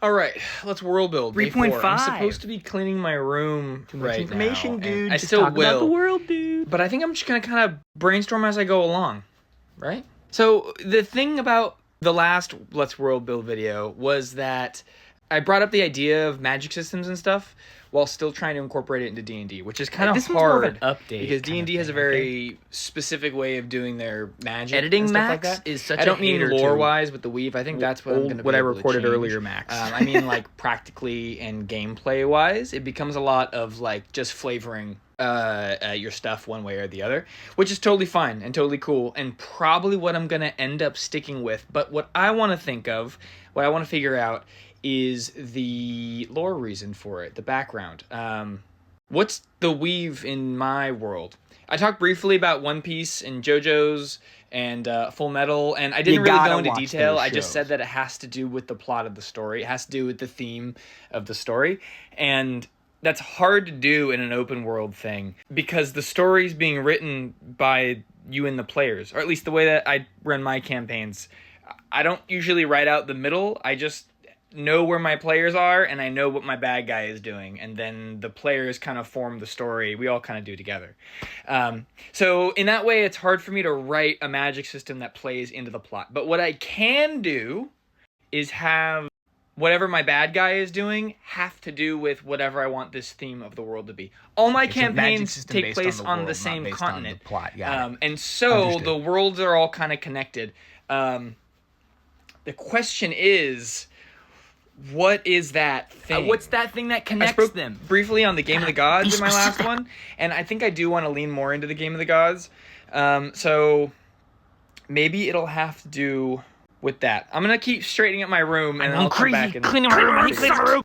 All right, let's world build. Day 4. 3.5. I'm supposed to be cleaning my room Too much right information, now, and dude. I Just still talk will. about the world, dude. But I think I'm just gonna kind of brainstorm as I go along, right? So the thing about the last Let's World Build video was that I brought up the idea of magic systems and stuff while still trying to incorporate it into D&D, which is kind of This one's more of hard an update because kind of D&D has a thing, okay? very specific way of doing their magic. Editing and stuff Max like that. is such I don't a mean hater to lore-wise with the weave. I think that's what I'm going to what I able to recorded change. earlier, Max. I mean, like practically and gameplay-wise, it becomes a lot of like just flavoring your stuff one way or the other, which is totally fine and totally cool, and probably what I'm gonna end up sticking with. But what I want to think of, what I want to figure out, is the lore reason for it, the background. What's the weave in my world? I talked briefly about One Piece and JoJo's and Full Metal, and I didn't really go into detail. I just said that it has to do with the plot of the story. It has to do with the theme of the story, and that's hard to do in an open world thing because the story's being written by you and the players, or at least the way that I run my campaigns. I don't usually write out the middle. I just know where my players are and I know what my bad guy is doing, and then the players kind of form the story. We all kind of do together. So in that way, it's hard for me to write a magic system that plays into the plot. But what I can do is have whatever my bad guy is doing have to do with whatever I want this theme of the world to be. All my campaigns take place on the same continent. And so the worlds are all kind of connected. The question is, what is that thing? What's that thing that connects them? Briefly on the Game of the Gods in my last one, and I think I do want to lean more into the Game of the Gods. So maybe it'll have to do with that. I'm gonna keep straightening up my room, and I'll come back and cleaning my room.